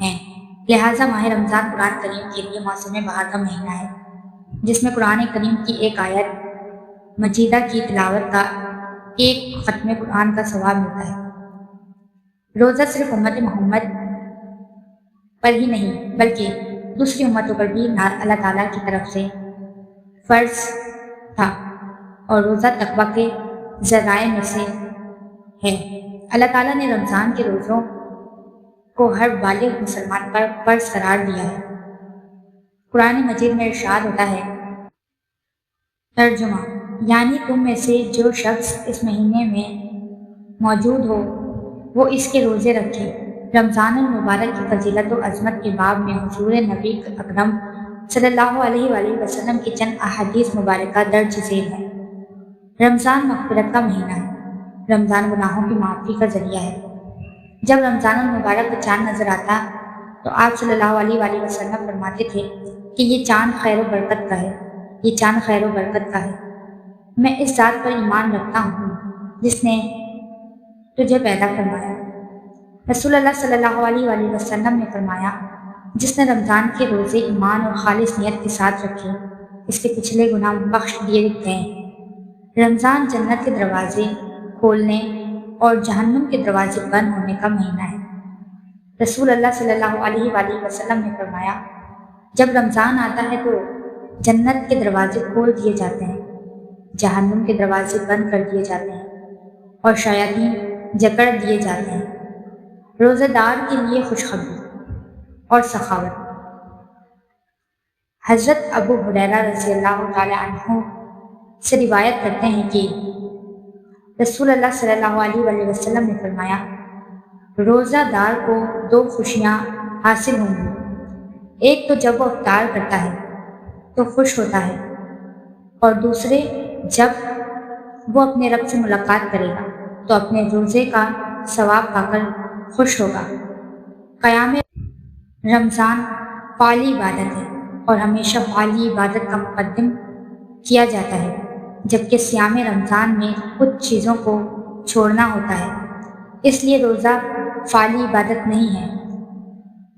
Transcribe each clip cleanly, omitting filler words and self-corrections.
ہیں، لہٰذا ماہ رمضان قرآن کریم کے لیے موسم بہار کا مہینہ ہے، جس میں قرآن کریم کی ایک آیت مجیدہ کی تلاوت کا ایک ختم قرآن کا ثواب ملتا ہے۔ روزہ صرف امت محمد پر ہی نہیں بلکہ دوسری امتوں پر بھی اللہ تعالیٰ کی طرف سے فرض تھا، اور روزہ تقویٰ کے ذرائع میں سے ہے۔ اللہ تعالیٰ نے رمضان کے روزوں کو ہر بالغ مسلمان پر فرض قرار دیا ہے۔ قرآن مجید میں ارشاد ہوتا ہے، ترجمہ، یعنی تم میں سے جو شخص اس مہینے میں موجود ہو وہ اس کے روزے رکھے۔ رمضان المبارک کی فضیلت و عظمت کے باب میں حضور نبی اکرم صلی اللہ علیہ وآلہ وسلم کی چند احادیث مبارکہ درج ذیل ہے۔ رمضان مغفرت کا مہینہ ہے۔ رمضان گناہوں کی معافی کا ذریعہ ہے۔ جب رمضان المبارک کا چاند نظر آتا تو آپ صلی اللہ علیہ وآلہ وسلم فرماتے تھے کہ یہ چاند خیر و برکت کا ہے، یہ چاند خیر و برکت کا ہے۔ میں اس ذات پر ایمان رکھتا ہوں جس نے تجھے پیدا فرمایا۔ رسول اللہ صلی اللہ علیہ وآلہ وسلم نے فرمایا، جس نے رمضان کے روزے ایمان اور خالص نیت کے ساتھ رکھے اس کے پچھلے گناہ بخش دیے گئے۔ رمضان جنت کے دروازے کھولنے اور جہنم کے دروازے بند ہونے کا مہینہ ہے۔ رسول اللہ صلی اللہ علیہ وآلہ وسلم نے فرمایا، جب رمضان آتا ہے تو جنت کے دروازے کھول دیے جاتے ہیں، جہنم کے دروازے بند کر دیے جاتے ہیں اور شیاطین جکڑ دیے جاتے ہیں۔ روزہ دار کے لیے خوشخبری اور سخاوت۔ حضرت ابو ہریرہ رضی اللہ تعالی عنہ سے روایت کرتے ہیں کہ رسول اللہ صلی اللہ علیہ وآلہ وسلم نے فرمایا، روزہ دار کو دو خوشیاں حاصل ہوں گی، ایک تو جب وہ افطار کرتا ہے تو خوش ہوتا ہے، اور دوسرے جب وہ اپنے رب سے ملاقات کرے گا تو اپنے روزے کا ثواب پا کر خوش ہوگا۔ قیام رمضان فعلی عبادت ہے اور ہمیشہ فعلی عبادت کا مقدم کیا جاتا ہے، جبکہ صیام رمضان میں کچھ چیزوں کو چھوڑنا ہوتا ہے، اس لیے روزہ فعلی عبادت نہیں ہے۔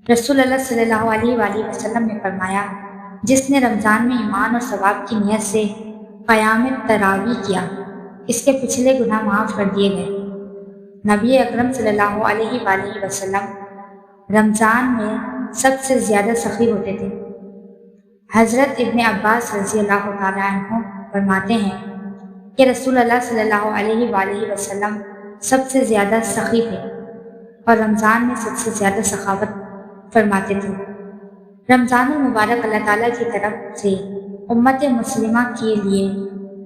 رسول اللہ صلی اللہ علیہ وآلہ وسلم نے فرمایا، جس نے رمضان میں ایمان اور ثواب کی نیت سے قیام تراویح کیا اس کے پچھلے گناہ معاف کر دیے گئے۔ نبی اکرم صلی اللہ علیہ وآلہ وسلم رمضان میں سب سے زیادہ سخی ہوتے تھے۔ حضرت ابن عباس رضی اللہ تعالیٰ عنہ فرماتے ہیں کہ رسول اللہ صلی اللہ علیہ وآلہ وسلم سب سے زیادہ سخی تھے اور رمضان میں سب سے زیادہ سخاوت فرماتے تھے۔ رمضان المبارک اللہ تعالیٰ کی طرف سے امت مسلمہ کے لیے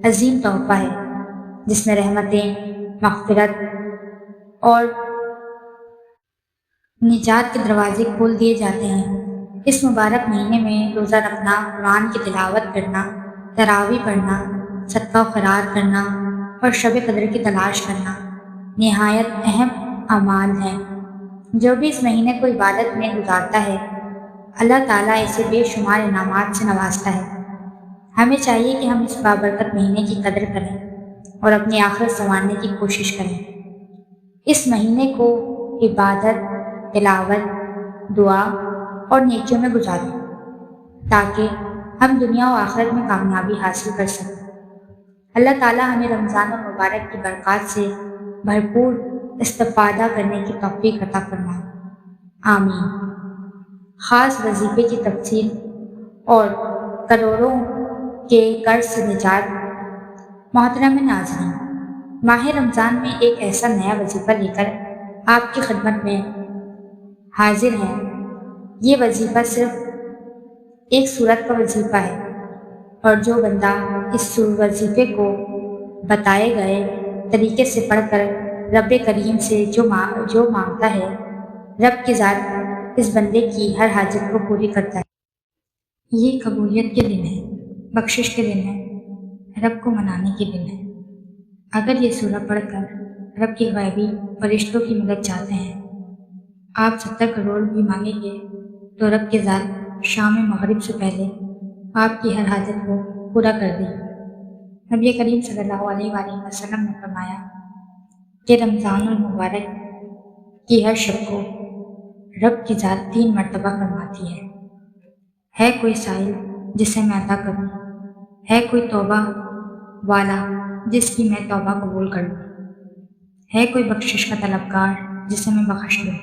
عظیم تحفہ ہے، جس میں رحمتیں، مغفرت اور نجات کے دروازے کھول دیے جاتے ہیں۔ اس مبارک مہینے میں روزہ رکھنا، قرآن کی تلاوت کرنا، تراویح پڑھنا، صدقہ و خیرات کرنا اور شب قدر کی تلاش کرنا نہایت اہم اعمال ہیں۔ جو بھی اس مہینے کو عبادت میں گزارتا ہے اللہ تعالیٰ اسے بے شمار انعامات سے نوازتا ہے۔ ہمیں چاہیے کہ ہم اس بابرکت مہینے کی قدر کریں اور اپنی آخرت سنوارنے کی کوشش کریں۔ اس مہینے کو عبادت، تلاوت، دعا اور نیکیوں میں گزاریں تاکہ ہم دنیا و آخرت میں کامیابی حاصل کر سکیں۔ اللہ تعالیٰ ہمیں رمضان المبارک کی برکات سے بھرپور استفادہ کرنے کی توفیق عطا فرمائے، آمین۔ خاص وظیفے کی تفصیل اور کروڑوں کے قرض سے نجات۔ محترم ناظرین، ماہ رمضان میں ایک ایسا نیا وظیفہ لے کر آپ کی خدمت میں حاضر ہیں۔ یہ وظیفہ صرف ایک سورت کا وظیفہ ہے، اور جو بندہ اس وظیفے کو بتائے گئے طریقے سے پڑھ کر رب کریم سے جو مانگتا ہے، رب کی ذات اس بندے کی ہر حاجت کو پوری کرتا ہے۔ یہ قبولیت کے دن ہے، بخشش کے دن ہے، رب کو منانے کے دن ہے۔ اگر یہ سورہ پڑھ کر رب کی غیبی فرشتوں کی مدد چاہتے ہیں، آپ 70 کروڑ بھی مانگیں گے تو رب کی ذات شام مغرب سے پہلے آپ کی ہر حاجت کو پورا کر دے گی۔ نبی کریم صلی اللہ علیہ وآلہ وسلم نے فرمایا کہ رمضان المبارک کی ہر شب کو رب کی ذات 3 مرتبہ فرماتی ہے کوئی سائل جسے میں عطا کروں، ہے کوئی توبہ والا جس کی میں توبہ قبول کر لوں، ہے کوئی بخشش کا طلبگار جسے میں بخش دوں۔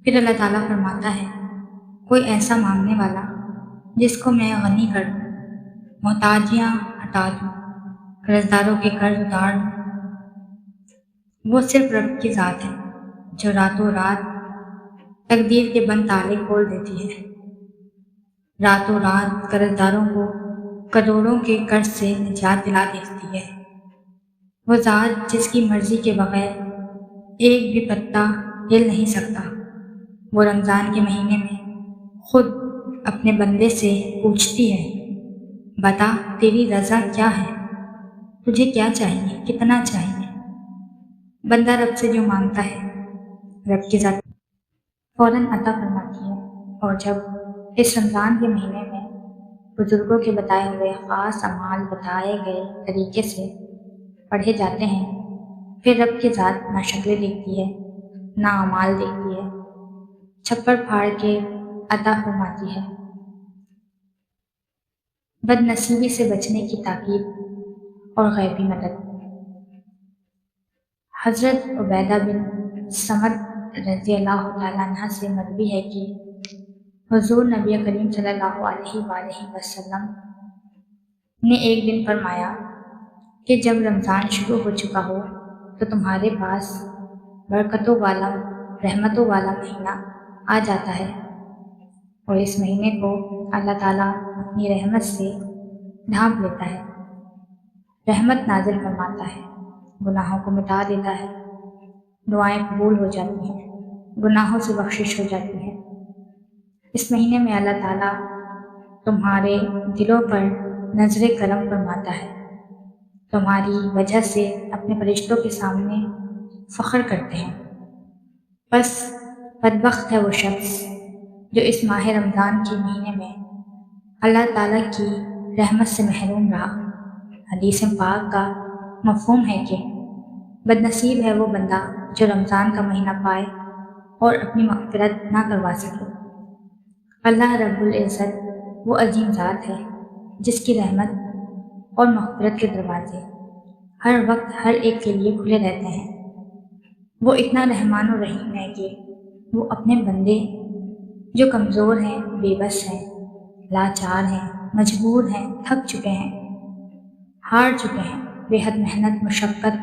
پھر اللہ تعالیٰ فرماتا ہے کوئی ایسا مانگنے والا جس کو میں غنی کر دوں، محتاجیاں ہٹا دوں، قرض داروں کے قرض اتار دوں۔ وہ صرف رب کی ذات ہے جو راتوں رات تقدیر کے بند تالے کھول دیتی ہے، راتوں رات قرض داروں کو کروڑوں کے قرض سے نجات دلا دیتی ہے۔ وہ ذات جس کی مرضی کے بغیر ایک بھی پتا ہل نہیں سکتا، وہ رمضان کے مہینے میں خود اپنے بندے سے پوچھتی ہے بتا تیری رضا کیا ہے، تجھے کیا چاہیے، کتنا چاہیے۔ بندہ رب سے جو مانگتا ہے رب کی ذات فوراً عطا فرماتی ہے۔ اور جب اس رمضان کے مہینے میں بزرگوں کے بتائے ہوئے خاص اعمال بتائے گئے طریقے سے پڑھے جاتے ہیں، پھر رب کی ذات نہ شکلیں دیکھتی ہے نہ اعمال دیکھتی ہے، چھپڑ پھاڑ کے عطا فرماتی ہے۔ بد نصیبی سے بچنے کی تاکید اور غیبی مدد۔ حضرت عبیدہ بن صمت رضی اللہ تعالیٰ عنہ سے مروی ہے کہ حضور نبی کریم صلی اللہ علیہ وآلہ وسلم نے ایک دن فرمایا کہ جب رمضان شروع ہو چکا ہو تو تمہارے پاس برکتوں والا رحمتوں والا مہینہ آ جاتا ہے، اور اس مہینے کو اللہ تعالیٰ اپنی رحمت سے ڈھانپ لیتا ہے، رحمت نازل فرماتا ہے، گناہوں کو مٹا دیتا ہے، دعائیں قبول ہو جاتی ہیں، گناہوں سے بخشش ہو جاتی ہے۔ اس مہینے میں اللہ تعالیٰ تمہارے دلوں پر نظر کرم فرماتا ہے، تمہاری وجہ سے اپنے فرشتوں کے سامنے فخر کرتے ہیں۔ بس بدبخت ہے وہ شخص جو اس ماہ رمضان کے مہینے میں اللہ تعالیٰ کی رحمت سے محروم رہا۔ حدیث پاک کا مفہوم ہے کہ بد نصیب ہے وہ بندہ جو رمضان کا مہینہ پائے اور اپنی مغفرت نہ کروا سکے۔ اللہ رب العزت وہ عظیم ذات ہے جس کی رحمت اور مغفرت کے دروازے ہر وقت ہر ایک کے لیے کھلے رہتے ہیں۔ وہ اتنا رحمان و رحیم ہے کہ وہ اپنے بندے جو کمزور ہیں، بے بس ہیں، لاچار ہیں، مجبور ہیں، تھک چکے ہیں، ہار چکے ہیں، بے حد محنت مشقت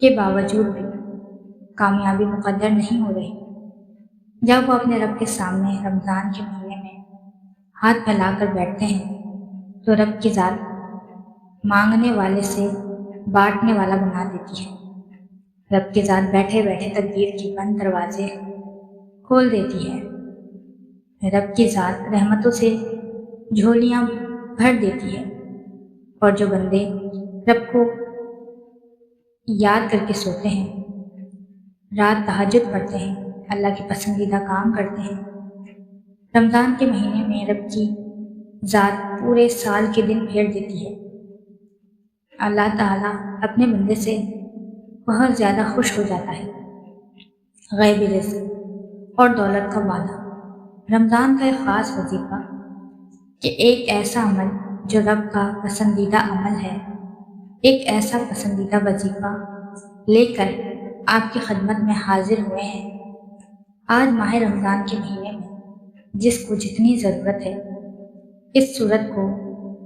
کے باوجود بھی کامیابی مقدر نہیں ہو رہی، جب وہ اپنے رب کے سامنے رمضان کے مہینے میں ہاتھ پھیلا کر بیٹھتے ہیں تو رب کی ذات مانگنے والے سے بانٹنے والا بنا دیتی ہے۔ رب کی ذات بیٹھے بیٹھے تقدیر کے بند دروازے کھول دیتی ہے، رب کی ذات رحمتوں سے جھولیاں بھر دیتی ہے، اور جو بندے رب کو یاد کر کے سوتے ہیں، رات تہجد پڑھتے ہیں، اللہ کے پسندیدہ کام کرتے ہیں، رمضان کے مہینے میں رب کی ذات پورے سال کے دن پھیر دیتی ہے۔ اللہ تعالیٰ اپنے بندے سے بہت زیادہ خوش ہو جاتا ہے۔ غیبی رزق اور دولت کا وعدہ۔ رمضان کا ایک خاص وظیفہ کہ ایک ایسا عمل جو رب کا پسندیدہ عمل ہے، ایک ایسا پسندیدہ وظیفہ لے کر آپ کی خدمت میں حاضر ہوئے ہیں۔ آج ماہ رمضان کے مہینے میں جس کو جتنی ضرورت ہے اس صورت کو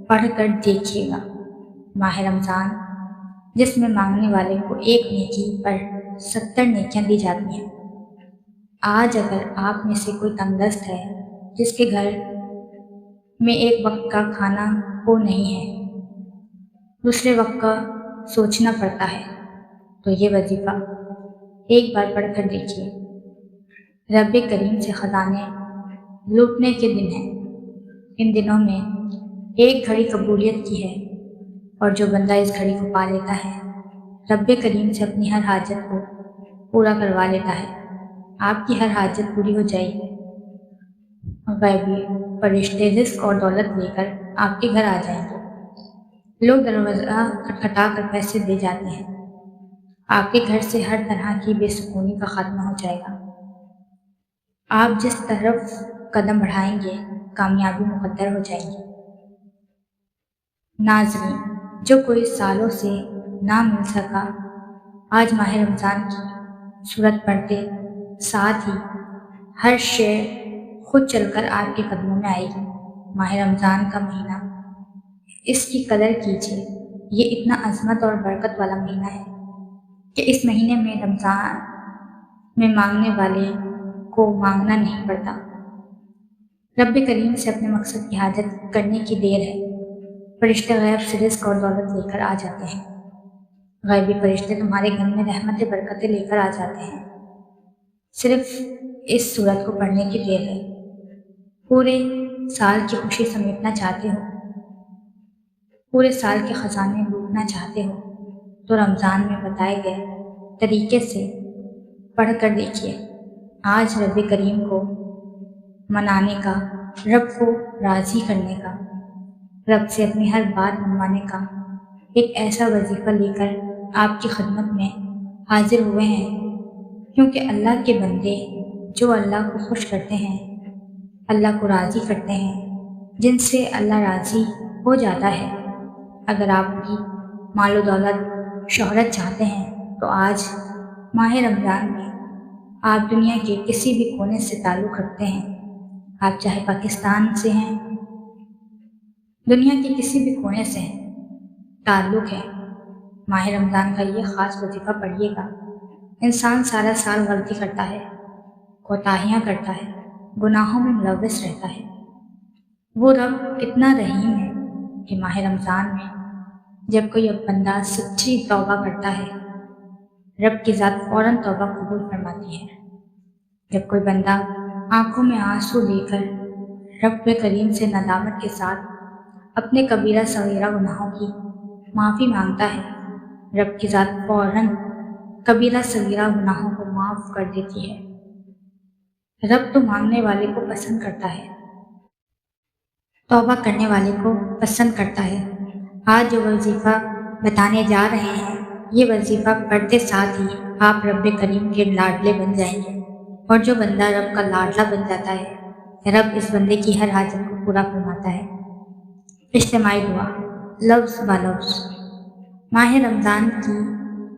پڑھ کر دیکھیے گا۔ ماہ رمضان جس میں مانگنے والے کو ایک نیکی پر 70 نیکیاں دی جاتی ہیں۔ آج اگر آپ میں سے کوئی تنگ دست ہے جس کے گھر میں ایک وقت کا کھانا وہ نہیں ہے، دوسرے وقت کا سوچنا پڑتا ہے، تو یہ وظیفہ ایک بار پڑھ کر دیکھیے۔ رب کریم سے خزانے لوٹنے کے دن ہیں۔ ان دنوں میں ایک گھڑی قبولیت کی ہے، اور جو بندہ اس گھڑی کو پا لیتا ہے رب کریم سے اپنی ہر حاجت کو پورا کروا لیتا ہے۔ آپ کی ہر حاجت پوری ہو جائے گی۔ غیبی فرشتے رزق اور دولت لے کر آپ کے گھر آ جائیں گے۔ لوگ دروازہ کھٹکھٹا کر پیسے دے جاتے ہیں۔ آپ کے گھر سے ہر طرح کی بے سکونی کا خاتمہ ہو جائے گا۔ آپ جس طرف قدم بڑھائیں گے کامیابی مقدر ہو جائے گی۔ ناظرین، جو کوئی سالوں سے نہ مل سکا، آج ماہ رمضان کی صورت پڑھتے ساتھ ہی ہر شے خود چل کر آپ کے قدموں میں آئے گی۔ ماہ رمضان کا مہینہ، اس کی قدر کیجیے۔ یہ اتنا عظمت اور برکت والا مہینہ ہے کہ اس مہینے میں رمضان میں مانگنے والے کو مانگنا نہیں پڑتا۔ رب کریم سے اپنے مقصد کی حاجت کرنے کی دیر ہے۔ فرشتے غیب سے رزق اور دولت لے کر آ جاتے ہیں۔ غیبی فرشتے تمہارے گھر میں رحمت برکتیں لے کر آ جاتے ہیں۔ صرف اس صورت کو پڑھنے کی دیر ہے۔ پورے سال کی خوشی سمیٹنا چاہتے ہو، پورے سال کے خزانے لوٹنا چاہتے ہو تو رمضان میں بتائے گئے طریقے سے پڑھ کر دیکھیے۔ آج رب کریم کو منانے کا، رب کو راضی کرنے کا، رب سے اپنی ہر بات منوانے کا ایک ایسا وظیفہ لے کر آپ کی خدمت میں حاضر ہوئے ہیں، کیونکہ اللہ کے بندے جو اللہ کو خوش کرتے ہیں، اللہ کو راضی کرتے ہیں، جن سے اللہ راضی ہو جاتا ہے۔ اگر آپ بھی مال و دولت، شہرت چاہتے ہیں تو آج ماہ رمضان میں آپ دنیا کے کسی بھی کونے سے تعلق رکھتے ہیں، آپ چاہے پاکستان سے ہیں، دنیا کے کسی بھی کونے سے ہیں، تعلق ہے، ماہ رمضان کا یہ خاص وظیفہ پڑھیے گا۔ انسان سارا سال غلطی کرتا ہے، کوتاہیاں کرتا ہے، گناہوں میں ملوث رہتا ہے۔ وہ رب کتنا رحیم ہے کہ ماہ رمضان میں جب کوئی بندہ سچی توبہ کرتا ہے، رب کی ذات فوراً توبہ قبول فرماتی ہے۔ جب کوئی بندہ آنکھوں میں آنسو لے کر رب کریم سے ندامت کے ساتھ اپنے کبیرہ صغیرہ گناہوں کی معافی مانگتا ہے، رب کی ذات فوراً کبیرہ صغیرہ گناہوں کو معاف کر دیتی ہے۔ رب تو مانگنے والے کو پسند کرتا ہے، توبہ کرنے والے کو پسند کرتا ہے۔ آج جو وظیفہ بتانے جا رہے ہیں، یہ وظیفہ پڑھتے ساتھ ہی آپ رب کریم کے لاڈلے بن جائیں گے، اور جو بندہ رب کا لاڈلا بن جاتا ہے، رب اس بندے کی ہر حاجت کو پورا فرماتا ہے۔ اجتماعی دعا، لفظ با لفظ۔ ماہ رمضان کی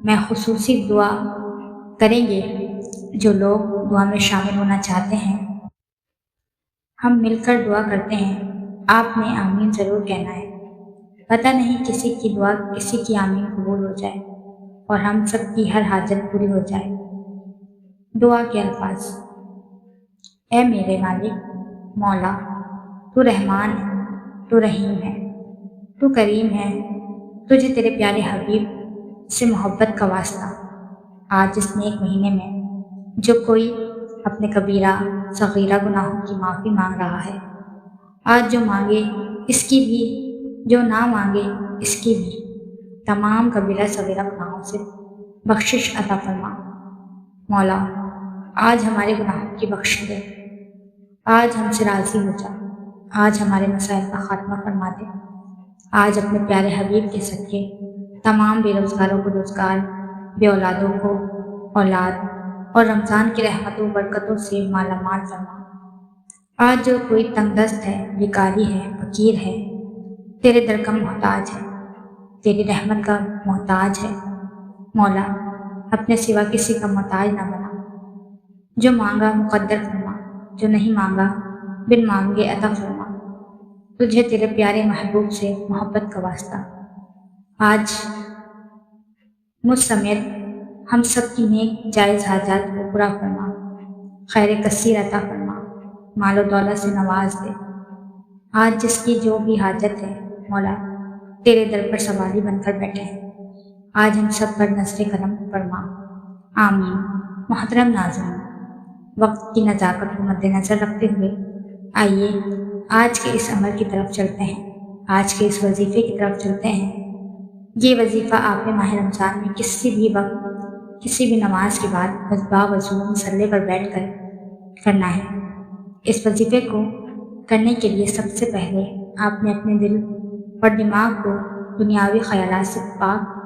میں خصوصی دعا کریں گے۔ جو لوگ دعا میں شامل ہونا چاہتے ہیں، ہم مل کر دعا کرتے ہیں، آپ نے آمین ضرور کہنا ہے۔ پتہ نہیں کسی کی دعا کسی کی آمین قبول ہو جائے اور ہم سب کی ہر حاجت پوری ہو جائے۔ دعا کے الفاظ: اے میرے مالک، مولا، تو رحمان ہے، تو رحیم ہے، تو کریم ہے، تجھے تیرے پیارے حبیب سے محبت کا واسطہ۔ آج اس نیک مہینے میں جو کوئی اپنے کبیرہ صغیرہ گناہوں کی معافی مانگ رہا ہے، آج جو مانگے اس کی بھی، جو نہ مانگے اس کی بھی، تمام کبیرہ صغیرہ گناہوں سے بخشش عطا فرما۔ مولا، آج ہمارے گناہوں کی بخش دے، آج ہم سے راضی ہو جا، آج ہمارے مسائل کا خاتمہ فرما دے۔ آج اپنے پیارے حبیب کے صدقے تمام بے روزگاروں کو روزگار، بے اولادوں کو اولاد، اور رمضان کی رحمتوں و برکتوں سے مالا مال فرما۔ آج جو کوئی تنگ دست ہے، بھکاری ہے، فقیر ہے، تیرے در کا محتاج ہے، تیری رحمت کا محتاج ہے، مولا اپنے سوا کسی کا محتاج نہ بنا۔ جو مانگا مقدر فرما، جو نہیں مانگا بن مانگے عطا فرما۔ تجھے تیرے پیارے محبوب سے محبت کا واسطہ۔ آج مجھ سمیت ہم سب کی نیک جائز حاجات کو پورا فرما، خیر کثیر عطا فرما، مال و دولت سے نواز دے۔ آج جس کی جو بھی حاجت ہے، مولا تیرے در پر سوالی بن کر بیٹھے ہیں، آج ہم سب پر نظر کرم فرما، آمین۔ محترم ناظرین، وقت کی نزاکت کو مد نظر رکھتے ہوئے آئیے آج کے اس عمل کی طرف چلتے ہیں، آج کے اس وظیفے کی طرف چلتے ہیں۔ یہ وظیفہ آپ نے ماہ رمضان میں کسی بھی وقت، کسی بھی نماز کے بعد باوضو مصلے پر بیٹھ کر کرنا ہے۔ اس وظیفے کو کرنے کے لیے سب سے پہلے آپ نے اپنے دل اور دماغ کو دنیاوی خیالات سے پاک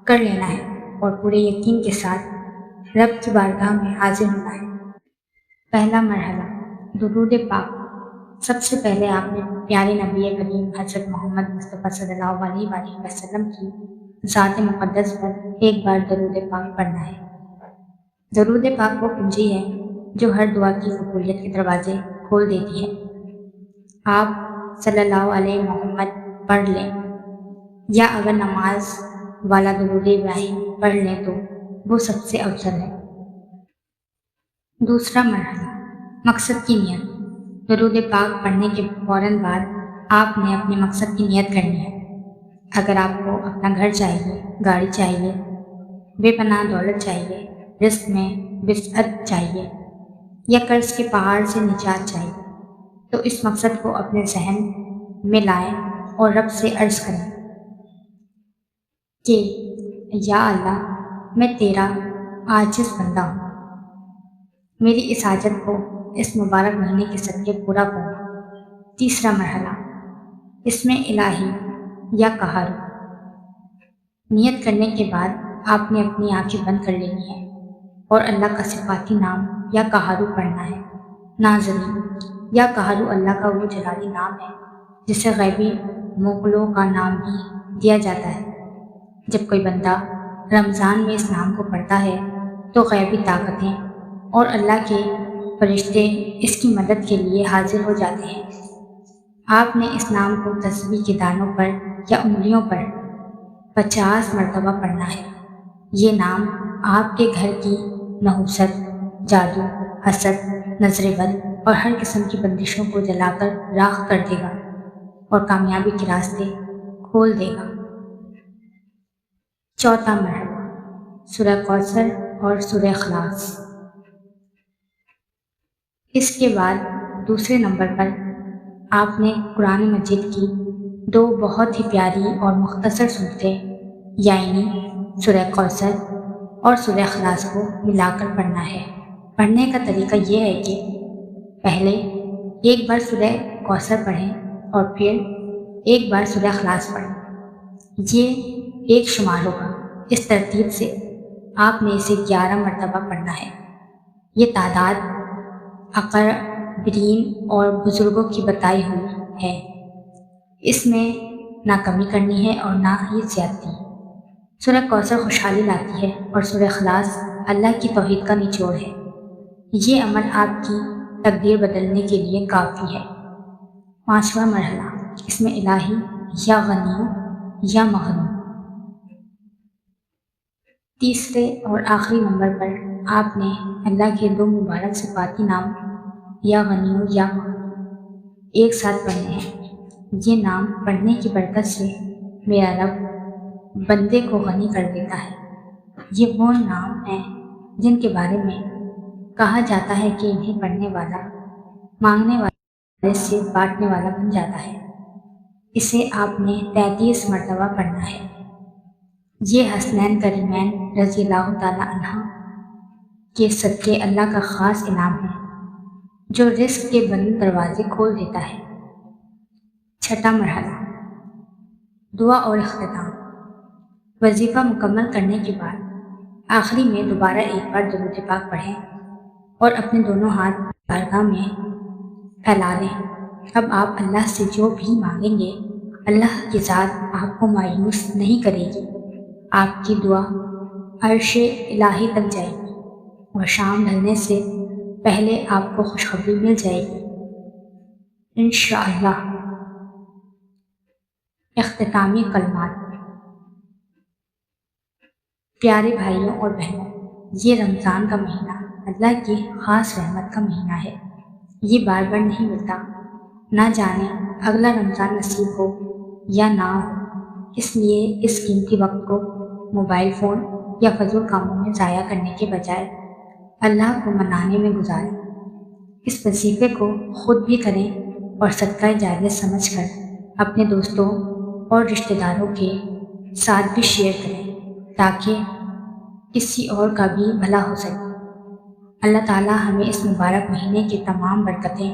کر لینا ہے اور پورے یقین کے ساتھ رب کی بارگاہ میں حاضر ہونا ہے۔ پہلا مرحلہ درود پاک۔ سب سے پہلے آپ نے پیارے نبی کریم حضرت محمد مصطفیٰ صلی اللہ علیہ وآلہ وسلم کی ذات مقدس پر ایک بار درود پاک پڑھنا ہے۔ درود پاک وہ کنجی ہے جو ہر دعا کی قبولیت کے دروازے کھول دیتی ہے۔ آپ صلی اللہ علیہ محمد پڑھ لیں یا اگر نماز والا درود ابراہیم پڑھ لیں تو وہ سب سے افضل ہے۔ دوسرا مرحلہ مقصد کی نیت۔ درود پاک پڑھنے کے فوراً بعد آپ نے اپنے مقصد کی نیت کرنی ہے۔ اگر آپ کو اپنا گھر چاہیے، گاڑی چاہیے، بے پناہ دولت چاہیے، رزق میں وسعت چاہیے یا قرض کے پہاڑ سے نجات چاہیے تو اس مقصد کو اپنے ذہن میں لائیں اور رب سے عرض کریں کہ یا اللہ میں تیرا عاجز بندہ ہوں، میری اس حاجت کو اس مبارک مہینے کے صدقے پورا کرنا۔ تیسرا مرحلہ اس میں الہی یا قہر۔ نیت کرنے کے بعد آپ نے اپنی آنکھیں بند کر لینی ہے اور اللہ کا صفاتی نام یا قہر پڑھنا ہے۔ ناظرین، یا قہر اللہ کا وہ جلالی نام ہے جسے غیبی موکلوں کا نام بھی دیا جاتا ہے۔ جب کوئی بندہ رمضان میں اس نام کو پڑھتا ہے تو غیبی طاقتیں اور اللہ کے فرشتے اس کی مدد کے لیے حاضر ہو جاتے ہیں۔ آپ نے اس نام کو تسبیح کے دانوں پر یا انگلیوں پر 50 مرتبہ پڑھنا ہے۔ یہ نام آپ کے گھر کی نحوست، جادو، حسد، نظر بد اور ہر قسم کی بندشوں کو جلا کر راکھ کر دے گا اور کامیابی کے راستے کھول دے گا۔ چوتھا مرحلہ سورہ کوثر اور سورہ اخلاص۔ اس کے بعد دوسرے نمبر پر آپ نے قرآن مجید کی 2 بہت ہی پیاری اور مختصر صورتیں یعنی سورہ کوثر اور سورہ اخلاص کو ملا کر پڑھنا ہے۔ پڑھنے کا طریقہ یہ ہے کہ پہلے ایک بار سورہ کوثر پڑھیں اور پھر ایک بار سورہ اخلاص پڑھیں۔ یہ ایک شمار ہوگا۔ اس ترتیب سے آپ نے اسے 11 مرتبہ پڑھنا ہے۔ یہ تعداد اکابرین اور بزرگوں کی بتائی ہوئی ہے۔ اس میں نہ کمی کرنی ہے اور نہ ہی زیادتی۔ سورہ کوثر خوشحالی لاتی ہے اور سورہ اخلاص اللہ کی توحید کا نچوڑ ہے۔ یہ عمل آپ کی تقدیر بدلنے کے لیے کافی ہے۔ پانچواں مرحلہ اس میں الہی یا غنی یا مغنی۔ تیسرے اور آخری نمبر پر آپ نے اللہ کے 2 مبارک صفاتی نام یا غنی یا مغنی ایک ساتھ پڑھنے ہیں۔ یہ نام پڑھنے کی برکت سے میرا رب بندے کو غنی کر دیتا ہے۔ یہ وہ نام ہیں جن کے بارے میں کہا جاتا ہے کہ انہیں پڑھنے والا مانگنے والے سے بانٹنے والا بن جاتا ہے۔ اسے آپ نے 33 مرتبہ پڑھنا ہے۔ یہ حسنین کریمین رضی اللہ تعالیٰ عنہ کے صدقے اللہ کا خاص انعام ہے جو رزق کے بند دروازے کھول دیتا ہے۔ چھٹا مرحلہ دعا اور اختتام۔ وظیفہ مکمل کرنے کے بعد آخری میں دوبارہ ایک بار درود پاک پڑھیں اور اپنے دونوں ہاتھ بارگاہ میں پھیلا دیں۔ اب آپ اللہ سے جو بھی مانگیں گے اللہ کی ذات آپ کو مایوس نہیں کرے گی۔ آپ کی دعا عرش الہی تک جائے گی اور شام ڈھلنے سے پہلے آپ کو خوشخبری مل جائے گی انشاءاللہ۔ اختتامی کلمات۔ پیارے بھائیوں اور بہنوں، یہ رمضان کا مہینہ اللہ کی خاص رحمت کا مہینہ ہے۔ یہ بار بار نہیں ملتا۔ نہ جانے اگلا رمضان نصیب ہو یا نہ ہو، اس لیے اس قیمتی وقت کو موبائل فون یا فضول کاموں میں ضائع کرنے کے بجائے اللہ کو منانے میں گزاریں۔ اس وظیفے کو خود بھی کریں اور صدقہ جاریہ سمجھ کر اپنے دوستوں اور رشتہ داروں کے ساتھ بھی شیئر کریں تاکہ کسی اور کا بھی بھلا ہو سکے۔ اللہ تعالیٰ ہمیں اس مبارک مہینے کی تمام برکتیں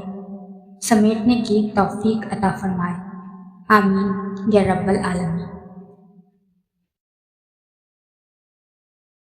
سمیٹنے کی توفیق عطا فرمائے۔ آمین یا رب العالمین۔